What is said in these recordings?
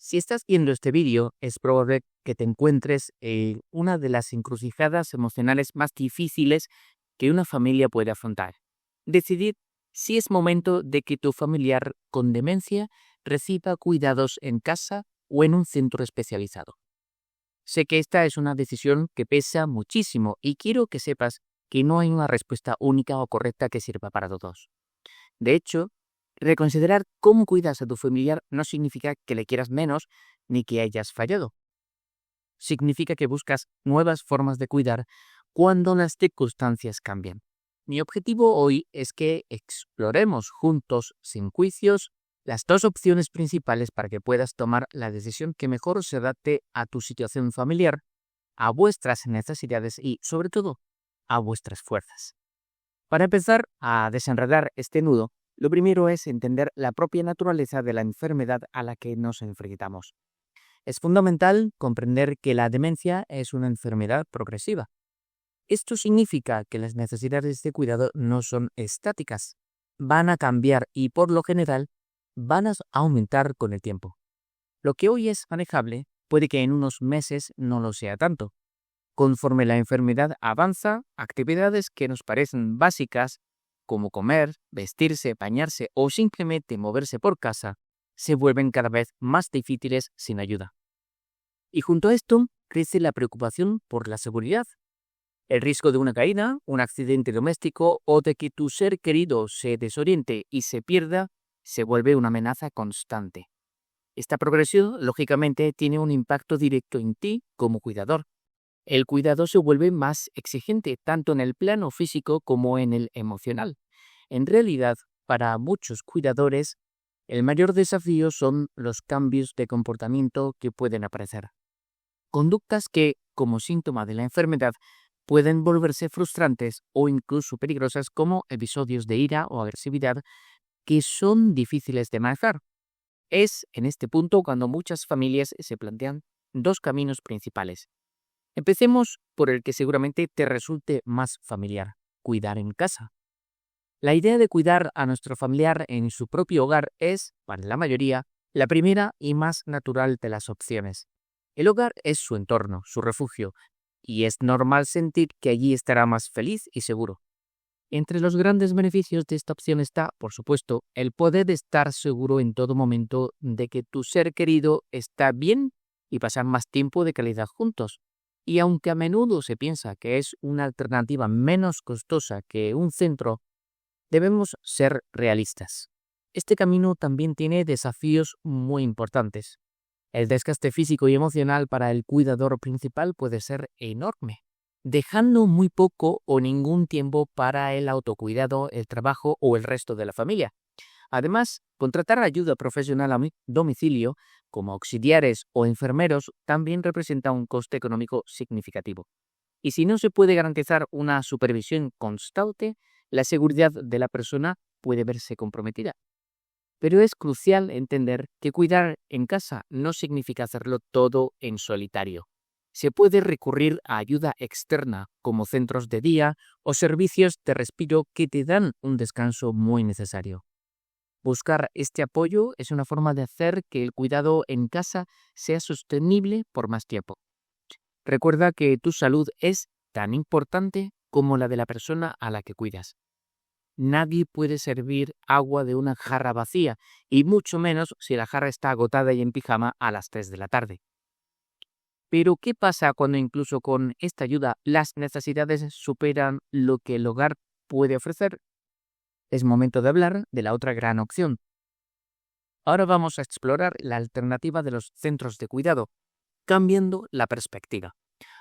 Si estás viendo este vídeo, es probable que te encuentres en una de las encrucijadas emocionales más difíciles que una familia puede afrontar. Decidir si es momento de que tu familiar con demencia reciba cuidados en casa o en un centro especializado. Sé que esta es una decisión que pesa muchísimo y quiero que sepas que no hay una respuesta única o correcta que sirva para todos. De hecho, reconsiderar cómo cuidas a tu familiar no significa que le quieras menos ni que hayas fallado. Significa que buscas nuevas formas de cuidar cuando las circunstancias cambian. Mi objetivo hoy es que exploremos juntos, sin juicios, las dos opciones principales para que puedas tomar la decisión que mejor se adapte a tu situación familiar, a vuestras necesidades y, sobre todo, a vuestras fuerzas. Para empezar a desenredar este nudo, lo primero es entender la propia naturaleza de la enfermedad a la que nos enfrentamos. Es fundamental comprender que la demencia es una enfermedad progresiva. Esto significa que las necesidades de cuidado no son estáticas, van a cambiar y por lo general van a aumentar con el tiempo. Lo que hoy es manejable puede que en unos meses no lo sea tanto. Conforme la enfermedad avanza, actividades que nos parecen básicas, como comer, vestirse, bañarse o simplemente moverse por casa, se vuelven cada vez más difíciles sin ayuda. Y junto a esto, crece la preocupación por la seguridad. El riesgo de una caída, un accidente doméstico o de que tu ser querido se desoriente y se pierda, se vuelve una amenaza constante. Esta progresión, lógicamente, tiene un impacto directo en ti como cuidador. El cuidado se vuelve más exigente tanto en el plano físico como en el emocional. En realidad, para muchos cuidadores, el mayor desafío son los cambios de comportamiento que pueden aparecer. Conductas que, como síntoma de la enfermedad, pueden volverse frustrantes o incluso peligrosas, como episodios de ira o agresividad que son difíciles de manejar. Es en este punto cuando muchas familias se plantean dos caminos principales. Empecemos por el que seguramente te resulte más familiar: cuidar en casa. La idea de cuidar a nuestro familiar en su propio hogar es, para la mayoría, la primera y más natural de las opciones. El hogar es su entorno, su refugio, y es normal sentir que allí estará más feliz y seguro. Entre los grandes beneficios de esta opción está, por supuesto, el poder estar seguro en todo momento de que tu ser querido está bien y pasar más tiempo de calidad juntos. Y aunque a menudo se piensa que es una alternativa menos costosa que un centro, debemos ser realistas. Este camino también tiene desafíos muy importantes. El desgaste físico y emocional para el cuidador principal puede ser enorme, dejando muy poco o ningún tiempo para el autocuidado, el trabajo o el resto de la familia. Además, contratar ayuda profesional a domicilio, como auxiliares o enfermeros, también representa un coste económico significativo. Y si no se puede garantizar una supervisión constante, la seguridad de la persona puede verse comprometida. Pero es crucial entender que cuidar en casa no significa hacerlo todo en solitario. Se puede recurrir a ayuda externa, como centros de día o servicios de respiro que te dan un descanso muy necesario. Buscar este apoyo es una forma de hacer que el cuidado en casa sea sostenible por más tiempo. Recuerda que tu salud es tan importante como la de la persona a la que cuidas. Nadie puede servir agua de una jarra vacía, y mucho menos si la jarra está agotada y en pijama a las 3 de la tarde. Pero, ¿qué pasa cuando incluso con esta ayuda las necesidades superan lo que el hogar puede ofrecer? Es momento de hablar de la otra gran opción. Ahora vamos a explorar la alternativa de los centros de cuidado, cambiando la perspectiva.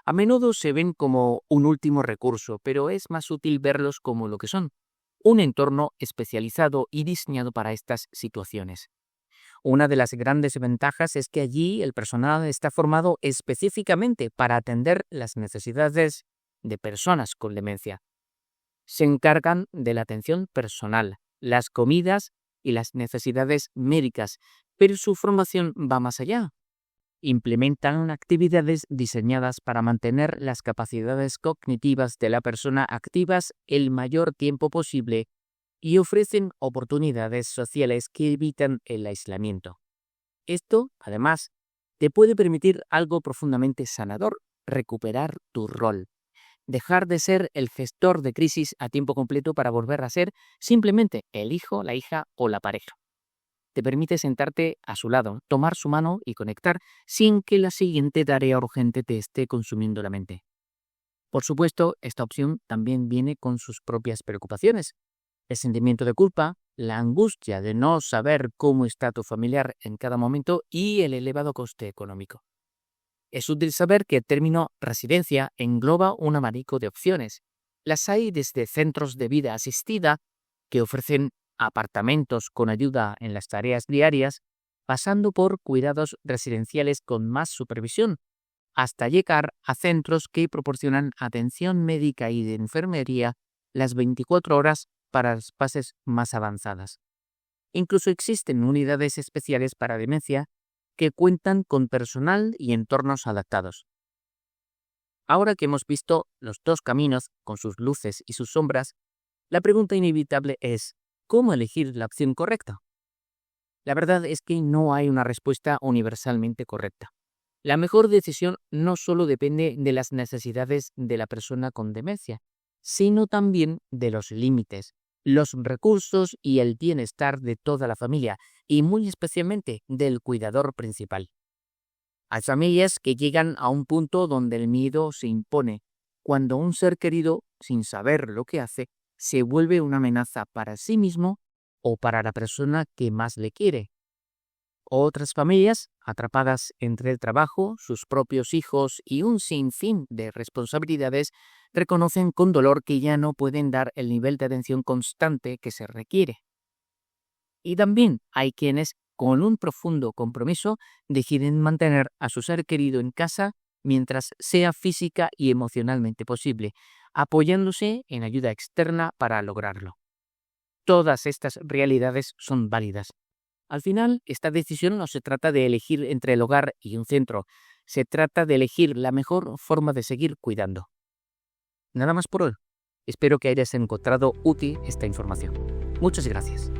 A menudo se ven como un último recurso, pero es más útil verlos como lo que son: un entorno especializado y diseñado para estas situaciones. Una de las grandes ventajas es que allí el personal está formado específicamente para atender las necesidades de personas con demencia. Se encargan de la atención personal, las comidas y las necesidades médicas, pero su formación va más allá. Implementan actividades diseñadas para mantener las capacidades cognitivas de la persona activas el mayor tiempo posible y ofrecen oportunidades sociales que evitan el aislamiento. Esto, además, te puede permitir algo profundamente sanador: recuperar tu rol. Dejar de ser el gestor de crisis a tiempo completo para volver a ser simplemente el hijo, la hija o la pareja. Te permite sentarte a su lado, tomar su mano y conectar sin que la siguiente tarea urgente te esté consumiendo la mente. Por supuesto, esta opción también viene con sus propias preocupaciones: el sentimiento de culpa, la angustia de no saber cómo está tu familiar en cada momento y el elevado coste económico. Es útil saber que el término residencia engloba un abanico de opciones. Las hay desde centros de vida asistida, que ofrecen apartamentos con ayuda en las tareas diarias, pasando por cuidados residenciales con más supervisión, hasta llegar a centros que proporcionan atención médica y de enfermería las 24 horas para las fases más avanzadas. Incluso existen unidades especiales para demencia que cuentan con personal y entornos adaptados. Ahora que hemos visto los dos caminos con sus luces y sus sombras, la pregunta inevitable es: ¿cómo elegir la opción correcta? La verdad es que no hay una respuesta universalmente correcta. La mejor decisión no solo depende de las necesidades de la persona con demencia, sino también de los límites, los recursos y el bienestar de toda la familia, y muy especialmente del cuidador principal. Hay familias que llegan a un punto donde el miedo se impone, cuando un ser querido, sin saber lo que hace, se vuelve una amenaza para sí mismo o para la persona que más le quiere. Otras familias, atrapadas entre el trabajo, sus propios hijos y un sinfín de responsabilidades, reconocen con dolor que ya no pueden dar el nivel de atención constante que se requiere. Y también hay quienes, con un profundo compromiso, deciden mantener a su ser querido en casa mientras sea física y emocionalmente posible, apoyándose en ayuda externa para lograrlo. Todas estas realidades son válidas. Al final, esta decisión no se trata de elegir entre el hogar y un centro, se trata de elegir la mejor forma de seguir cuidando. Nada más por hoy. Espero que hayas encontrado útil esta información. Muchas gracias.